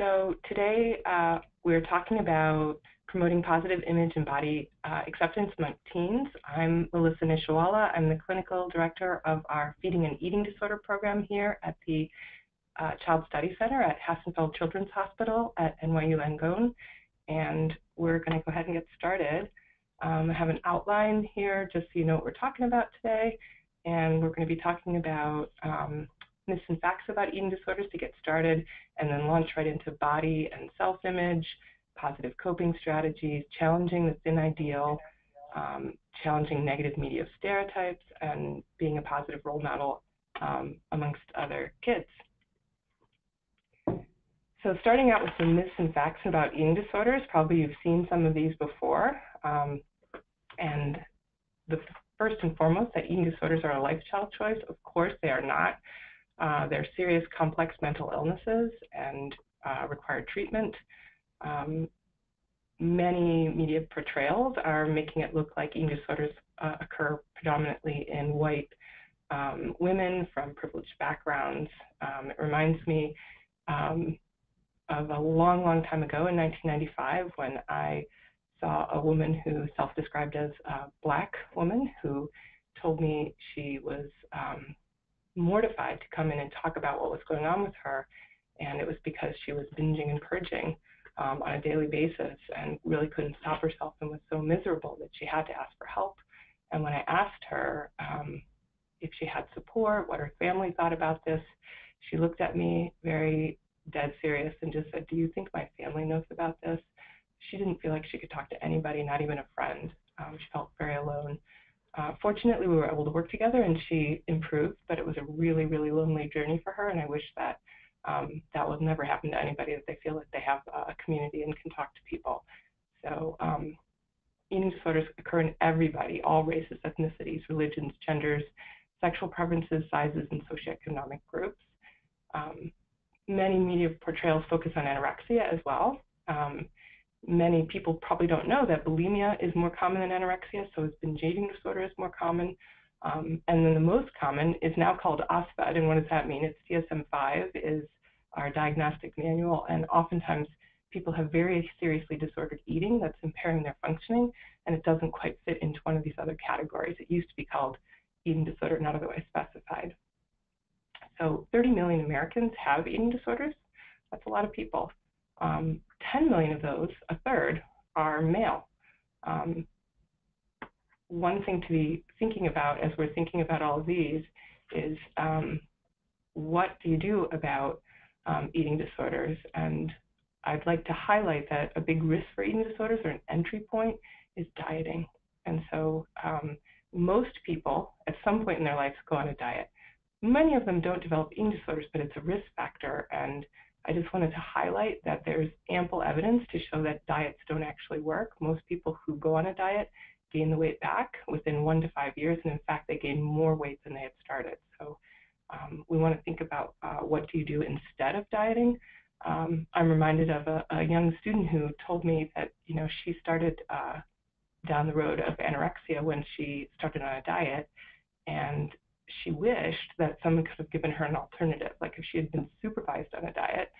So today we're talking about promoting positive image and body acceptance among teens. I'm Melissa Nishawala. I'm the clinical director of our feeding and eating disorder program here at the Child Study Center at Hassenfeld Children's Hospital at NYU Langone. And we're going to go ahead and get started. I have an outline here just so you know what we're talking about today. And we're going to be talking about myths and facts about eating disorders to get started, and then launch right into body and self-image, positive coping strategies, challenging the thin ideal, challenging negative media stereotypes, and being a positive role model amongst other kids. So starting out with some myths and facts about eating disorders, probably you've seen some of these before. And the first and foremost, that eating disorders are a lifestyle choice. Of course, they are not. They're serious, complex mental illnesses and require treatment. Many media portrayals are making it look like eating disorders occur predominantly in white women from privileged backgrounds. It reminds me of a long, long time ago in 1995 when I saw a woman who self-described as a Black woman who told me she was mortified to come in and talk about what was going on with her, and it was because she was binging and purging on a daily basis and really couldn't stop herself and was so miserable that she had to ask for help. And when I asked her if she had support, what her family thought about this, she looked at me very dead serious and just said, "Do you think my family knows about this?" She didn't feel like she could talk to anybody, not even a friend. She felt very alone. Fortunately, we were able to work together and she improved, but it was a really, really lonely journey for her, and I wish that that would never happen to anybody, that they feel like they have a community and can talk to people. So eating disorders occur in everybody, all races, ethnicities, religions, genders, sexual preferences, sizes, and socioeconomic groups. Many media portrayals focus on anorexia as well. Many people probably don't know that bulimia is more common than anorexia, so is binge eating disorder is more common. And then the most common is now called OSFED, and what does that mean? It's DSM-5 is our diagnostic manual, and oftentimes people have very seriously disordered eating that's impairing their functioning, and it doesn't quite fit into one of these other categories. It used to be called eating disorder, not otherwise specified. So 30 million Americans have eating disorders. That's a lot of people. 10 million of those, a third, are male. One thing to be thinking about as we're thinking about all of these is what do you do about eating disorders? And I'd like to highlight that a big risk for eating disorders, or an entry point, is dieting. And so most people at some point in their lives go on a diet. Many of them don't develop eating disorders, but it's a risk factor, and I just wanted to highlight that there's ample evidence to show that diets don't actually work. Most people who go on a diet gain the weight back within 1 to 5 years, and in fact, they gain more weight than they had started. So we want to think about what do you do instead of dieting. I'm reminded of a young student who told me that, you know, she started down the road of anorexia when she started on a diet, and she wished that someone could have given her an alternative, like if she had been supervised on a diet.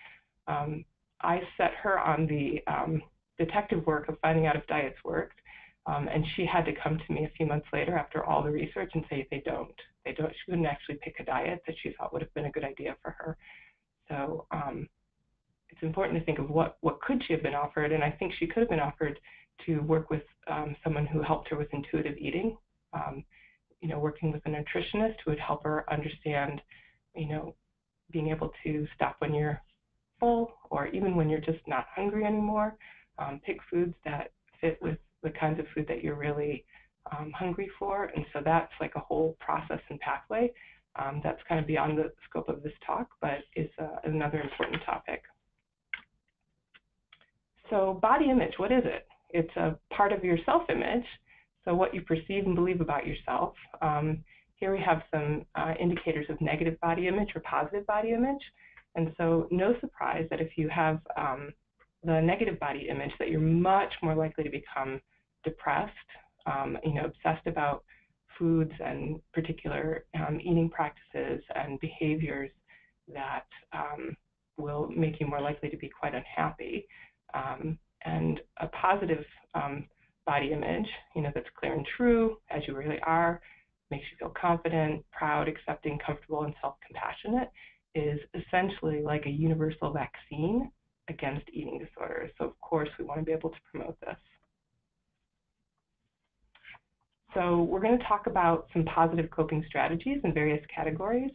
I set her on the detective work of finding out if diets worked, and she had to come to me a few months later after all the research and say they don't. She couldn't actually pick a diet that she thought would have been a good idea for her. So it's important to think of what could she have been offered, and I think she could have been offered to work with someone who helped her with intuitive eating. You know, working with a nutritionist who would help her understand, you know, being able to stop when you're full or even when you're just not hungry anymore. Pick foods that fit with the kinds of food that you're really hungry for. And so that's like a whole process and pathway that's kind of beyond the scope of this talk, but is another important topic. So body image, what is it? It's a part of your self-image. So what you perceive and believe about yourself. Here we have some indicators of negative body image or positive body image. And so no surprise that if you have the negative body image, that you're much more likely to become depressed, you know, obsessed about foods and particular eating practices and behaviors that will make you more likely to be quite unhappy. And a positive body image, that's clear and true, as you really are, makes you feel confident, proud, accepting, comfortable, and self-compassionate, is essentially like a universal vaccine against eating disorders. So of course we want to be able to promote this. So we're going to talk about some positive coping strategies in various categories.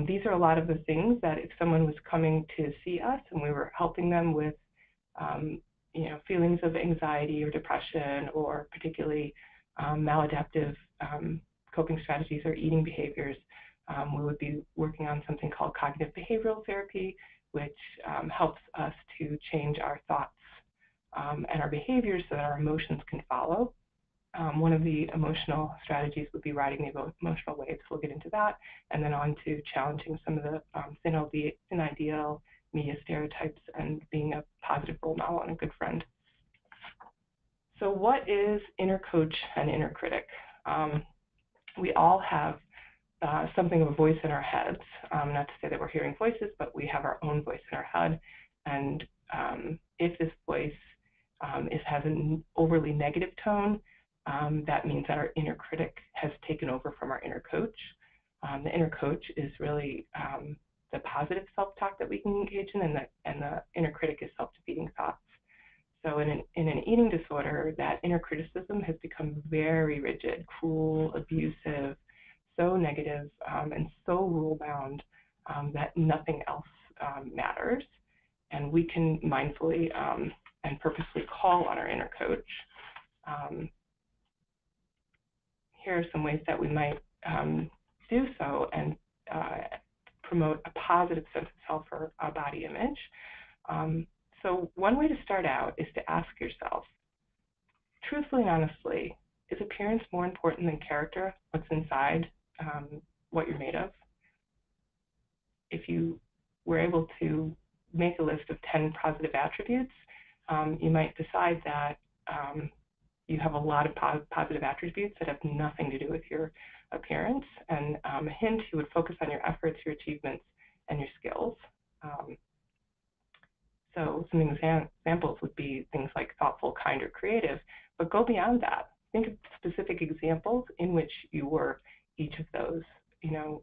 These are a lot of the things that if someone was coming to see us and we were helping them with feelings of anxiety or depression, or particularly maladaptive coping strategies or eating behaviors, we would be working on something called cognitive behavioral therapy, which helps us to change our thoughts and our behaviors so that our emotions can follow. One of the emotional strategies would be riding the emotional waves. We'll get into that, and then on to challenging some of the thin ideal media stereotypes and being a positive role model and a good friend. So what is inner coach and inner critic? We all have something of a voice in our heads. Not to say that we're hearing voices, but we have our own voice in our head. And if this voice has an overly negative tone, that means that our inner critic has taken over from our inner coach. The inner coach is really the positive self-talk that we can engage in, and the inner critic is self-defeating thoughts. So in an eating disorder, that inner criticism has become very rigid, cruel, abusive, so negative, and so rule-bound that nothing else matters. And we can mindfully and purposely call on our inner coach. Here are some ways that we might do so and promote a positive sense of self or a body image. So one way to start out is to ask yourself, truthfully and honestly, is appearance more important than character, what's inside, what you're made of? If you were able to make a list of 10 positive attributes, you might decide that you have a lot of positive attributes that have nothing to do with your appearance. And a hint, you would focus on your efforts, your achievements, and your skills. So some examples would be things like thoughtful, kind, or creative, but go beyond that. Think of specific examples in which you were each of those.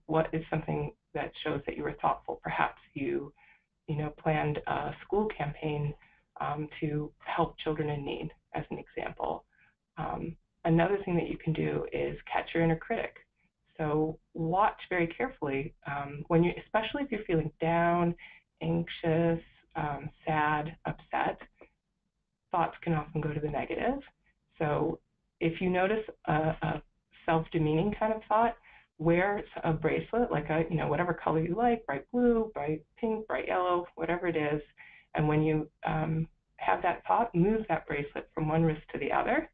What is something that shows that you were thoughtful? Perhaps you planned a school campaign to help children in need, as an example. Another thing that you can do is catch your inner critic. So watch very carefully especially if you're feeling down, anxious, sad, upset. Thoughts can often go to the negative. So if you notice a self-demeaning kind of thought, wear a bracelet, like whatever color you like, bright blue, bright pink, bright yellow, whatever it is. And when you have that thought, move that bracelet from one wrist to the other.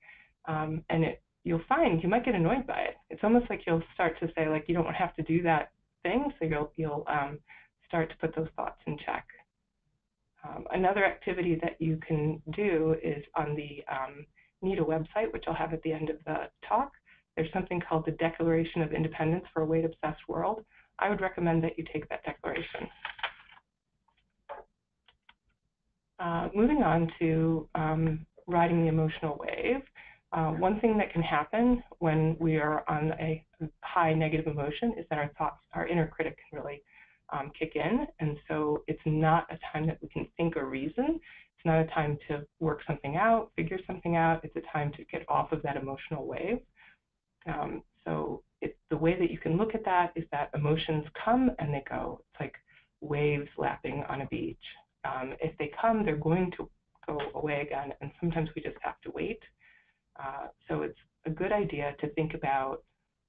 And you'll find you might get annoyed by it. It's almost like you'll start to say, like, you don't have to do that thing, so you'll start to put those thoughts in check. Another activity that you can do is on the NIDA website, which I'll have at the end of the talk. There's something called the Declaration of Independence for a Weight-Obsessed World. I would recommend that you take that declaration. Moving on to riding the emotional wave. One thing that can happen when we are on a high negative emotion is that our inner critic can really kick in. And so it's not a time that we can think or reason. It's not a time to work something out, figure something out. It's a time to get off of that emotional wave. So the way that you can look at that is that emotions come and they go. It's like waves lapping on a beach. If they come, they're going to go away again, and sometimes we just have to wait. So it's a good idea to think about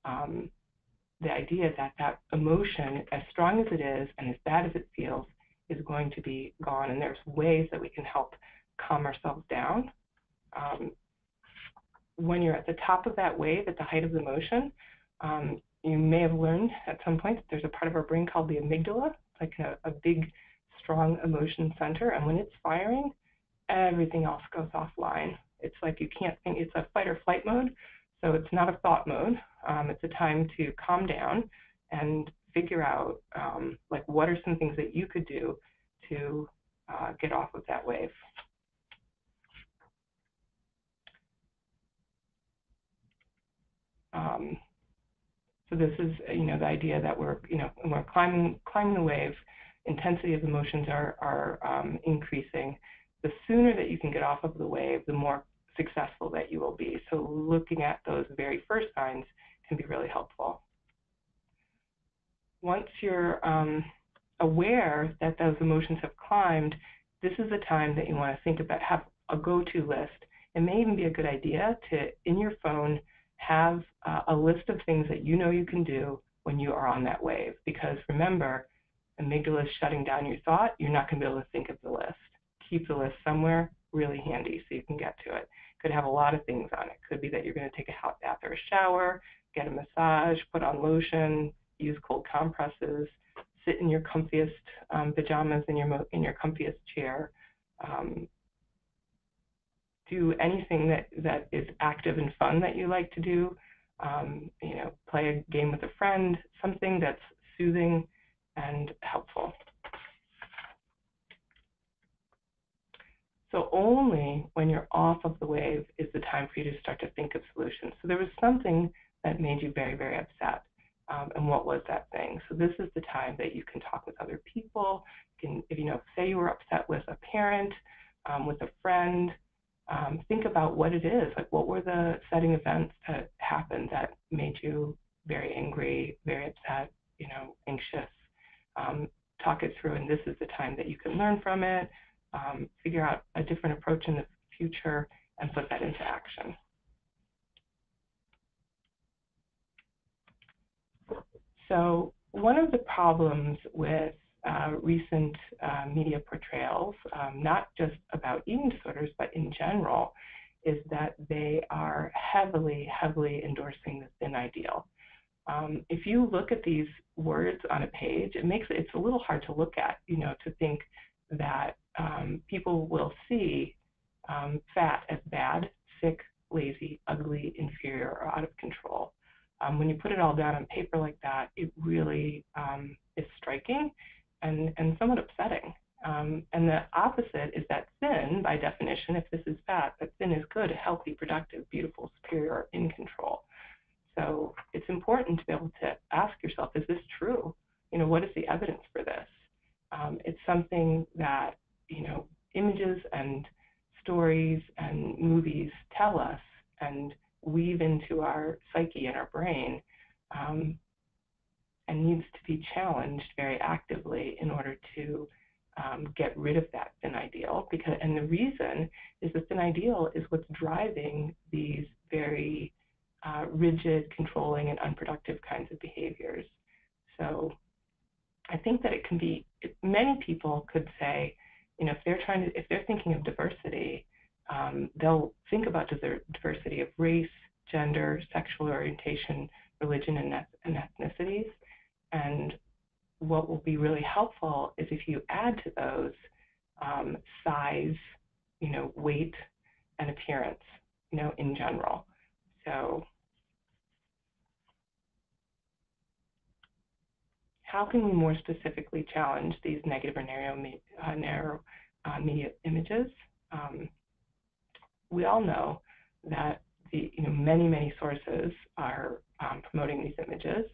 the idea that that emotion, as strong as it is and as bad as it feels, is going to be gone, and there's ways that we can help calm ourselves down. When you're at the top of that wave, at the height of the emotion, you may have learned at some point that there's a part of our brain called the amygdala. It's like a big, strong emotion center, and when it's firing, everything else goes offline. It's like you can't think. It's a fight or flight mode, so it's not a thought mode. It's a time to calm down and figure out like what are some things that you could do to get off of that wave. So this is, the idea that we're climbing the wave. Intensity of emotions are increasing. The sooner that you can get off of the wave, the more successful that you will be. So looking at those very first signs can be really helpful. Once you're aware that those emotions have climbed, this is the time that you want to think about, have a go-to list. It may even be a good idea to, in your phone, have a list of things that you know you can do when you are on that wave. Because remember, amygdala is shutting down your thought. You're not going to be able to think of the list. Keep the list somewhere really handy so you can get to it. Could have a lot of things on it. Could be that you're going to take a hot bath or a shower, get a massage, put on lotion, use cold compresses, sit in your comfiest pajamas in your comfiest chair. Do anything that is active and fun that you like to do. Play a game with a friend, something that's soothing and helpful. So only when you're off of the wave is the time for you to start to think of solutions. So there was something that made you very, very upset. And what was that thing? So this is the time that you can talk with other people. You can, say you were upset with a parent, with a friend, think about what it is. Like, what were the setting events that happened that made you very angry, very upset, anxious? Talk it through, and this is the time that you can learn from it, figure out a different approach in the future, and put that into action. So one of the problems with recent media portrayals, not just about eating disorders, but in general, is that they are heavily, heavily endorsing the thin ideal. If you look at these words on a page, it's a little hard to look at, to think that people will see fat as bad, sick, lazy, ugly, inferior, or out of control. When you put it all down on paper like that, it really is striking and somewhat upsetting. And the opposite is that thin, by definition, if this is fat, that thin is good, healthy, productive, beautiful, superior, in control. So it's important to be able to ask yourself, is this true? What is the evidence for this? It's something that, images and stories and movies tell us and weave into our psyche and our brain, and needs to be challenged very actively in order to get rid of that thin ideal. And the reason is the thin ideal is what's driving these very rigid, controlling, and unproductive kinds of behaviors. So I think that it can be, many people could say, if they're thinking of diversity, they'll think about diversity of race, gender, sexual orientation, religion, and ethnicities. And what will be really helpful is if you add to those size, weight, and appearance, in general. So how can we more specifically challenge these negative or narrow media images? We all know that many sources are promoting these images.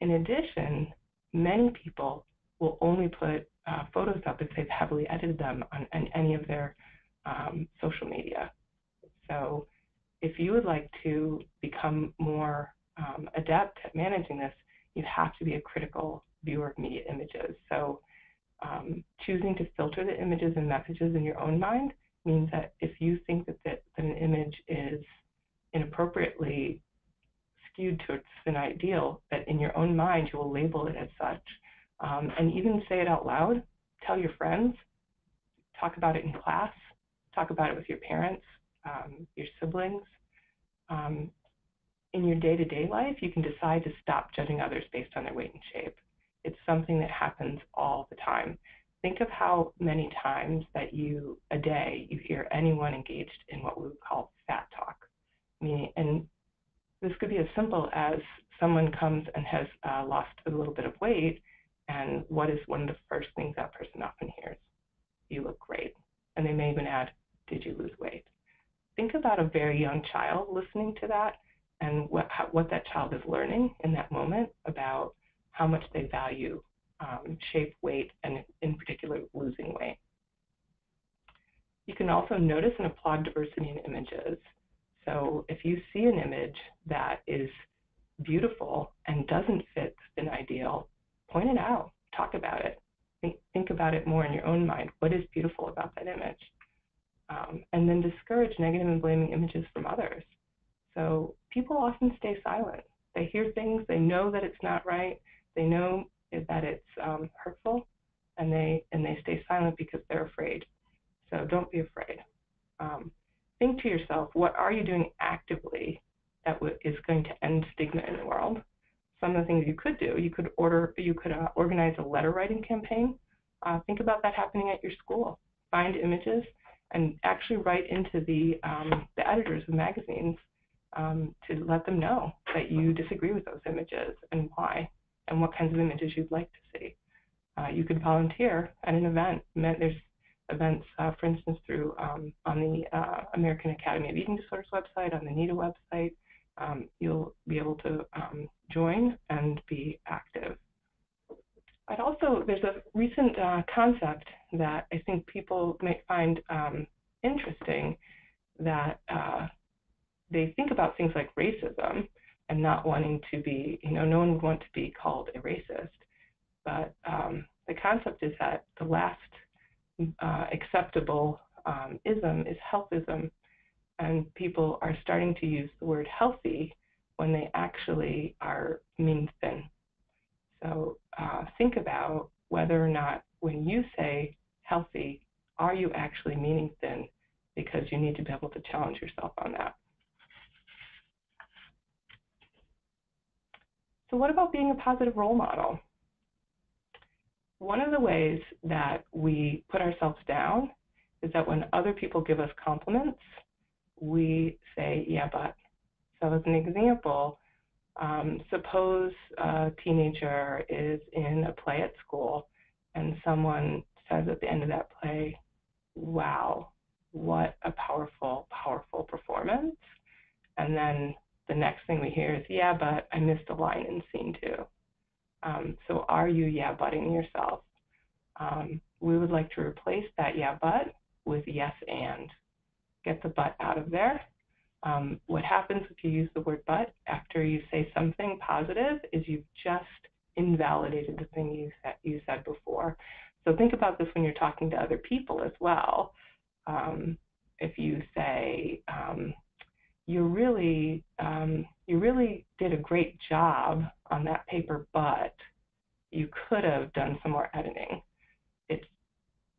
In addition, many people will only put photos up if they've heavily edited them on any of their social media. So if you would like to become more adept at managing this, you have to be a critical viewer of media images. So choosing to filter the images and messages in your own mind means that if you think that an image is inappropriately skewed towards an ideal, that in your own mind you will label it as such, and even say it out loud. Tell your friends, talk about it in class, talk about it with your parents, your siblings. In your day-to-day life, you can decide to stop judging others based on their weight and shape. It's something that happens all the time. Think of how many times that a day you hear anyone engaged in what we would call fat talk. And this could be as simple as someone comes and has lost a little bit of weight, and what is one of the first things that person about a very young child listening to that and what that child is learning in that moment about how much they value shape, weight, and in particular losing weight. You can also notice and applaud diversity in images. So if you see an image that is beautiful and doesn't fit an ideal, point it out, talk about it, think about it more in your own mind. What is beautiful about that image? And then discourage negative and blaming images from others. So people often stay silent. They hear things, they know that it's not right, they know that it's hurtful, and they stay silent because they're afraid. So don't be afraid. Think to yourself, what are you doing actively that is going to end stigma in the world? Some of the things you could do, you could organize a letter writing campaign. Think about that happening at your school. Find images and actually write into the editors of magazines to let them know that you disagree with those images and why, and what kinds of images you'd like to see. You could volunteer at an event. There's events, for instance, through on the American Academy of Eating Disorders website, on the NIDA website. You'll be able to join and be active. There's a recent concept that I think people might find interesting, that they think about things like racism and not wanting to be, no one would want to be called a racist. But the concept is that the last acceptable ism is healthism, and people are starting to use the word healthy when they actually mean thin. So think about whether or not when you say healthy, are you actually meaning thin, because you need to be able to challenge yourself on that. So what about being a positive role model? One of the ways that we put ourselves down is that when other people give us compliments, we say, yeah, but. So as an example, suppose a teenager is in a play at school and someone says at the end of that play, wow, what a powerful, powerful performance. And then the next thing we hear is, yeah, but I missed a line in scene 2. So are you yeah butting yourself? We would like to replace that yeah but with yes and. Get the but out of there. What happens if you use the word but after you say something positive is you've just invalidated the thing you said before. So think about this when you're talking to other people as well. If you say, you really did a great job on that paper, but you could have done some more editing.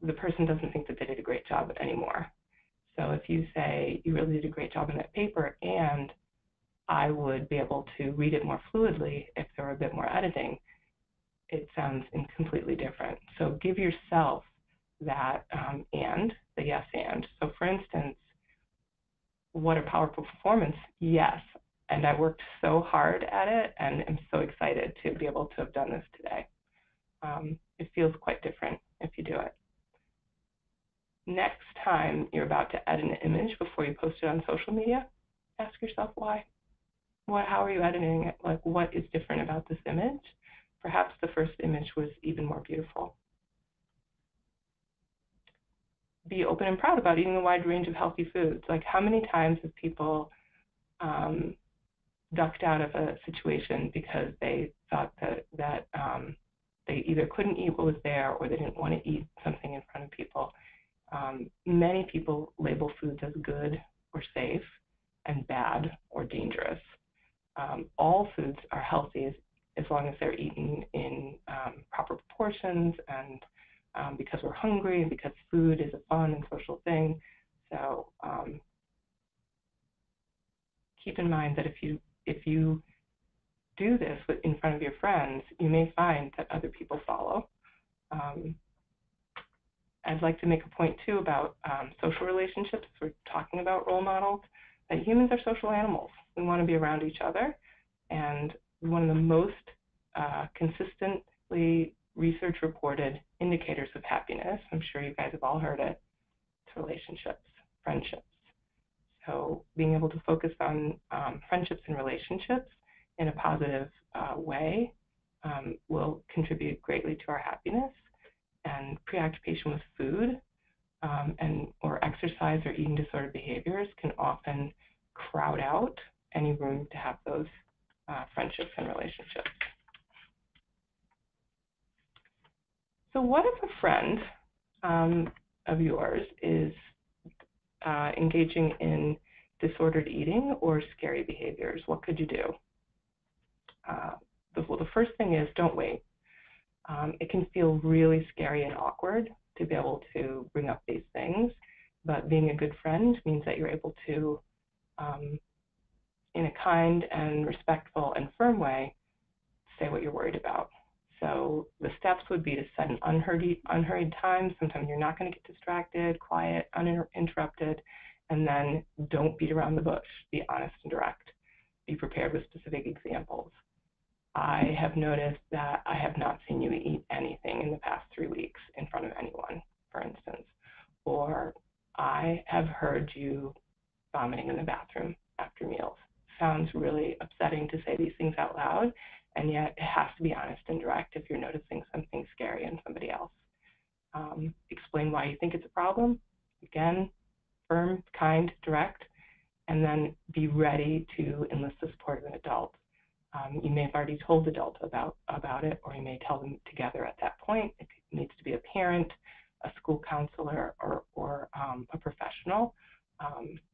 The person doesn't think that they did a great job anymore. So if you say, you really did a great job on that paper, and I would be able to read it more fluidly if there were a bit more editing, it sounds completely different. So give yourself that and, the yes and. So for instance, what a powerful performance, yes. And I worked so hard at it, and I'm so excited to be able to have done this today. It feels quite different if you do it. Next time you're about to edit an image before you post it on social media, ask yourself why. How are you editing it? Like, what is different about this image? Perhaps the first image was even more beautiful. Be open and proud about eating a wide range of healthy foods. Like, how many times have people ducked out of a situation because they thought that they either couldn't eat what was there or they didn't want to eat something in front of people? Many people label foods as good or safe and bad or dangerous. All foods are healthy as long as they're eaten in proper proportions and because we're hungry and because food is a fun and social thing. So keep in mind that if you do this in front of your friends, you may find that other people follow. I'd like to make a point, too, about social relationships. We're talking about role models, that humans are social animals. We want to be around each other, and one of the most consistently research-reported indicators of happiness, I'm sure you guys have all heard it, it's relationships, friendships. So being able to focus on friendships and relationships in a positive way will contribute greatly to our happiness. And preoccupation with food or exercise or eating disorder behaviors can often crowd out any room to have those friendships and relationships. So what if a friend of yours is engaging in disordered eating or scary behaviors? What could you do? Well, the first thing is don't wait. It can feel really scary and awkward to be able to bring up these things, but being a good friend means that you're able to, in a kind and respectful and firm way, say what you're worried about. So the steps would be to set an unhurried time. Sometimes you're not going to get distracted, quiet, uninterrupted, and then don't beat around the bush. Be honest and direct. Be prepared with specific examples. I have noticed that I have not seen you eat anything in the past 3 weeks in front of anyone, for instance. Or I have heard you vomiting in the bathroom after meals. Sounds really upsetting to say these things out loud, and yet it has to be honest and direct if you're noticing something scary in somebody else. Explain why you think it's a problem. Again, firm, kind, direct, and then be ready to enlist the support of an adult. You may have already told the adult about it, or you may tell them together at that point. It needs to be a parent, a school counselor, or a professional,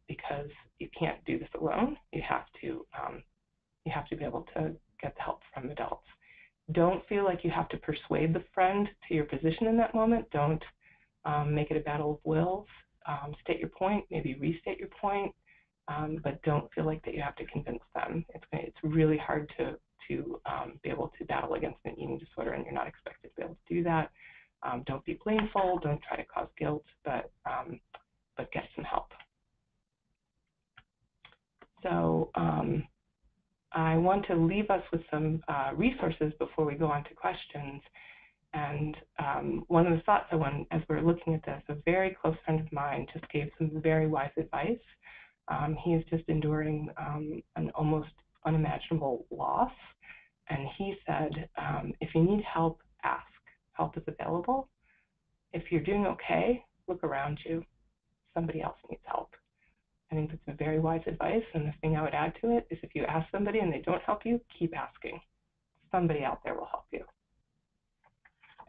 because you can't do this alone. You have to be able to get the help from adults. Don't feel like you have to persuade the friend to your position in that moment. Don't make it a battle of wills. State your point, maybe restate your point. But don't feel like that you have to convince them. It's really hard to be able to battle against an eating disorder, and you're not expected to be able to do that. Don't be blameful. Don't try to cause guilt, but get some help. So I want to leave us with some resources before we go on to questions. And one of the thoughts as we're looking at this, a very close friend of mine just gave some very wise advice. He is just enduring an almost unimaginable loss. And he said, if you need help, ask. Help is available. If you're doing okay, look around you. Somebody else needs help. I think that's a very wise advice. And the thing I would add to it is if you ask somebody and they don't help you, keep asking. Somebody out there will help you.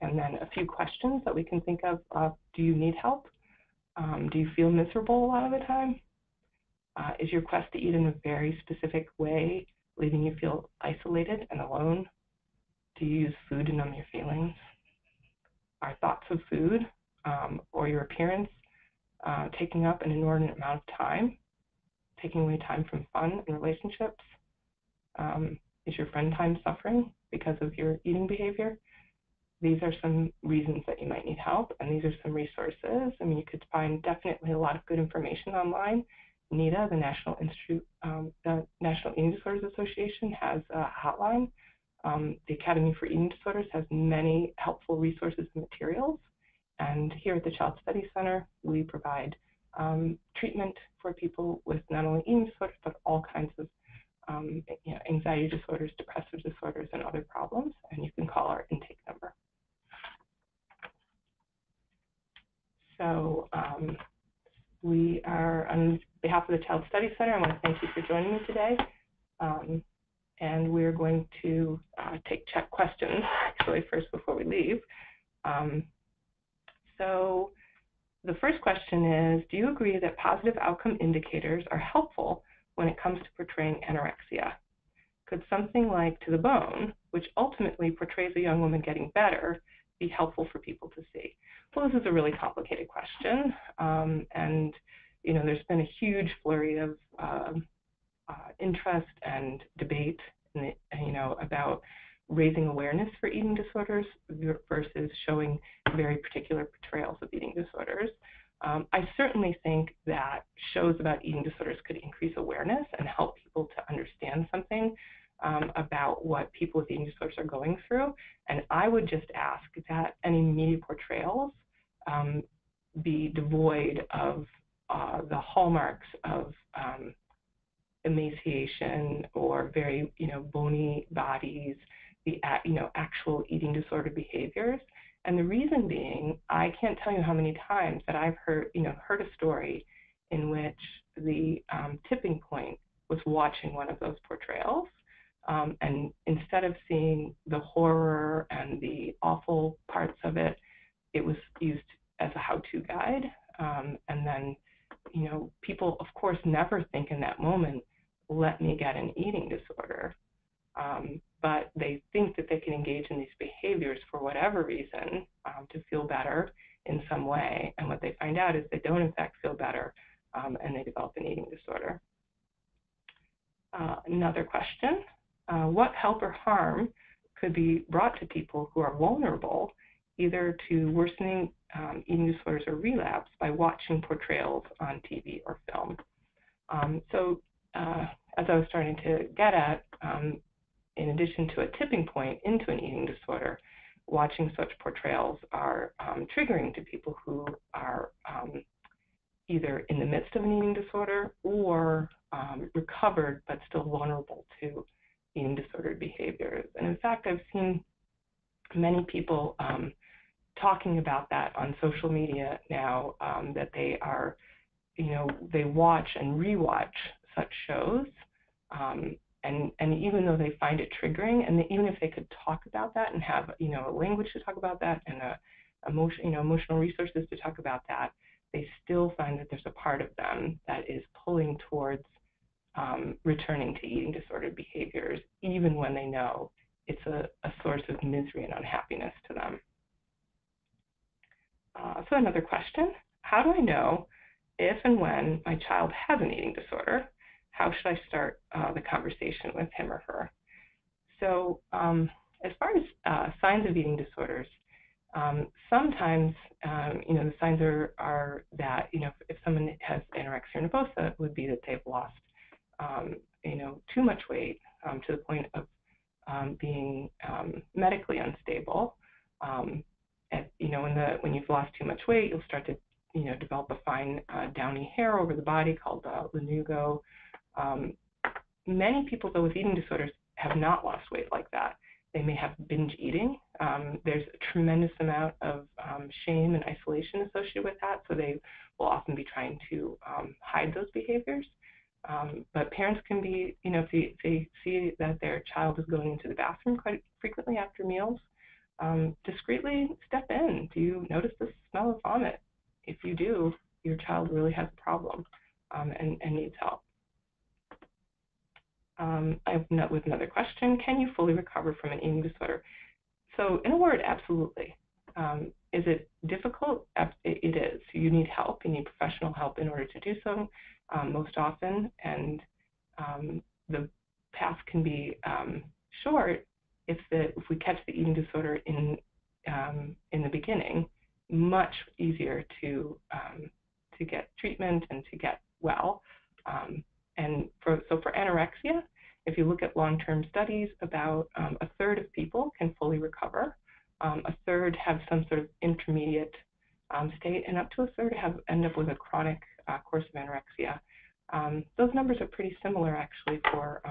And then a few questions that we can think of. Do you need help? Do you feel miserable a lot of the time? Is your quest to eat in a very specific way leaving you feel isolated and alone? Do you use food to numb your feelings? Are thoughts of food or your appearance taking up an inordinate amount of time, taking away time from fun and relationships? Is your friend time suffering because of your eating behavior? These are some reasons that you might need help, and these are some resources. I mean, you could find definitely a lot of good information online. NEDA, the National Eating Disorders Association, has a hotline. The Academy for Eating Disorders has many helpful resources and materials. And here at the Child Study Center, we provide treatment for people with not only eating disorders, but all kinds of anxiety disorders, depressive disorders, and other problems. And you can call our intake number. So we are, on behalf of the Child Study Center, I want to thank you for joining me today. And we're going to take chat questions, actually, first before we leave. So the first question is, do you agree that positive outcome indicators are helpful when it comes to portraying anorexia? Could something like To the Bone, which ultimately portrays a young woman getting better, be helpful for people to see? Well, this is a really complicated question, and there's been a huge flurry of interest and debate, about raising awareness for eating disorders versus showing very particular portrayals of eating disorders. I certainly think that shows about eating disorders could increase awareness and help people to understand something about what people with eating disorders are going through. And I would just ask that any media portrayals be devoid of the hallmarks of emaciation or very, bony bodies, the, actual eating disorder behaviors. And the reason being, I can't tell you how many times that I've heard a story in which the tipping point was watching one of those portrayals. And instead of seeing the horror and the awful parts of it, it was used as a how-to guide. And then, people, of course, never think in that moment, let me get an eating disorder. But they think that they can engage in these behaviors for whatever reason to feel better in some way. And what they find out is they don't, in fact, feel better, and they develop an eating disorder. Another question, what help or harm could be brought to people who are vulnerable either to worsening eating disorders or relapse by watching portrayals on TV or film? So as I was starting to get at, in addition to a tipping point into an eating disorder, watching such portrayals are triggering to people who are either in the midst of an eating disorder or recovered but still vulnerable to eating disordered behaviors. And in fact, I've seen many people talking about that on social media now, that they are, they watch and rewatch such shows. And even though they find it triggering, and even if they could talk about that and have, a language to talk about that and emotional resources to talk about that, they still find that there's a part of them that is pulling towards returning to eating disordered behaviors, even when they know it's a source of misery and unhappiness to them. So another question, how do I know if and when my child has an eating disorder? How should I start the conversation with him or her? So as far as signs of eating disorders, sometimes, the signs are that, if someone has anorexia nervosa, it would be that they've lost, too much weight to the point of being medically unstable. When you've lost too much weight, you'll start to, develop a fine downy hair over the body called lanugo. Many people, though, with eating disorders have not lost weight like that. They may have binge eating. There's a tremendous amount of shame and isolation associated with that, so they will often be trying to hide those behaviors. But parents can be, if they see that their child is going into the bathroom quite frequently after meals, discreetly step in. Do you notice the smell of vomit? If you do, your child really has a problem and needs help. I've met with another question, can you fully recover from an eating disorder? So in a word, absolutely. Is it difficult? It is. You need help. You need professional help in order to do so most often. And the path can be short if we catch the eating disorder in the beginning, much easier to get treatment and to get well. And for anorexia, if you look at long-term studies, about a third of people can fully recover. A third have some sort of intermediate state, and up to a third end up with a chronic course of anorexia. Those numbers are pretty similar, actually, for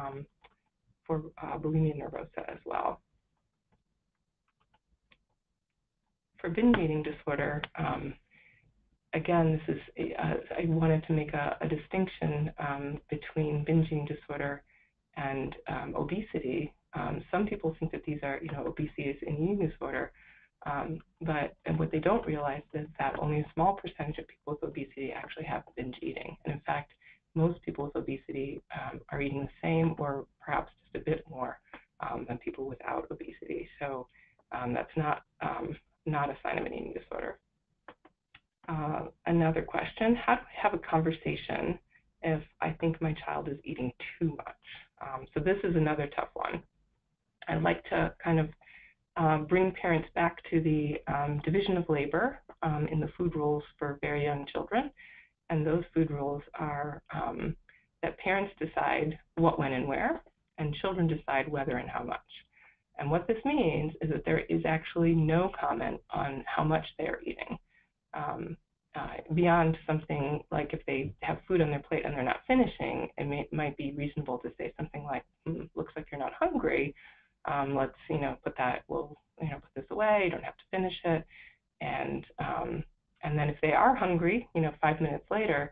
bulimia nervosa as well. For binge eating disorder, again, this is I wanted to make a distinction between binge eating disorder and obesity. Some people think that these are, obesity is an eating disorder, but what they don't realize is that only a small percentage of people with obesity actually have binge eating. And in fact, most people with obesity are eating the same or perhaps just a bit more than people without obesity. So that's not a sign of an eating disorder. Another question, how do I have a conversation if I think my child is eating too much? So this is another tough one. I'd like to kind of bring parents back to the division of labor in the food rules for very young children. And those food rules are that parents decide what, when, and where, and children decide whether and how much. And what this means is that there is actually no comment on how much they are eating. beyond something like if they have food on their plate and they're not finishing, it might be reasonable to say something like, looks like you're not hungry. Let's, put that, we'll, put this away. You don't have to finish it. And then if they are hungry, 5 minutes later,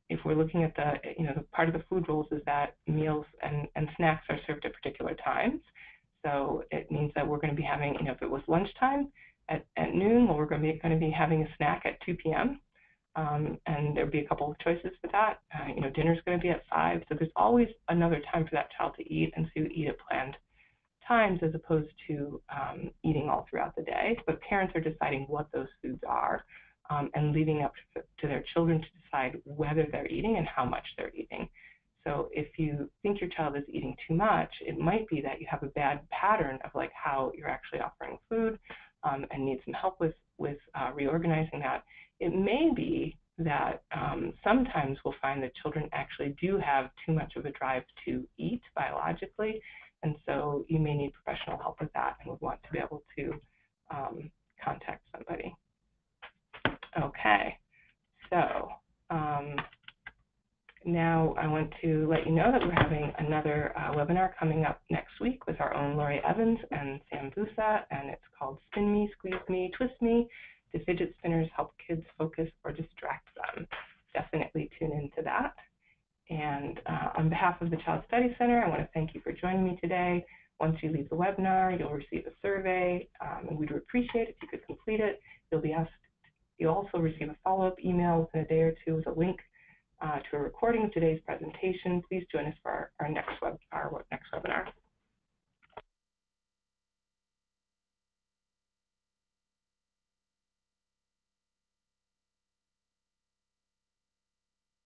if we're looking at the part of the food rules is that meals and snacks are served at particular times. So it means that we're going to be having, if it was lunchtime at noon, well, we're going to be having a snack at 2 p.m. And there'll be a couple of choices for that. Dinner's going to be at 5. So there's always another time for that child to eat, and so you eat at planned times as opposed to eating all throughout the day. But parents are deciding what those foods are and leaving up to their children to decide whether they're eating and how much they're eating. So if you think your child is eating too much, it might be that you have a bad pattern of like how you're actually offering food and need some help with reorganizing that. It may be that sometimes we'll find that children actually do have too much of a drive to eat biologically, and so you may need professional help with that and would want to be able to contact somebody. Okay, so now I want to let you know that we're having another webinar coming up next week with our own Laurie Evans and Sam Busa, and it's called Spin Me, Squeeze Me, Twist Me. Do fidget spinners help kids focus or distract them? Definitely tune into that. And on behalf of the Child Study Center, I want to thank you for joining me today. Once you leave the webinar, you'll receive a survey, and we'd appreciate it if you could complete it. You'll also receive a follow-up email within a day or two with a link to a recording of today's presentation. Please join us for our next webinar.